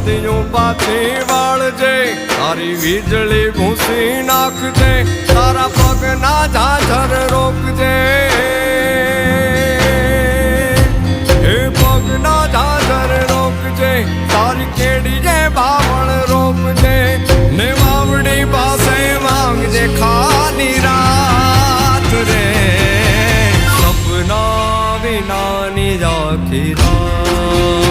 નદીઓ પાછી વાળજે, તારી વીજળી ભૂસી નાખજે, તારા પગના ઝાઝર રોકજે, હે પગના ઝાઝર રોકજે, તારી કેડીએ બાવળ રોપજે, ને વાવડી પાસે માંગજે ખાલી રાત રે, સપના વિનાની આખી રાત.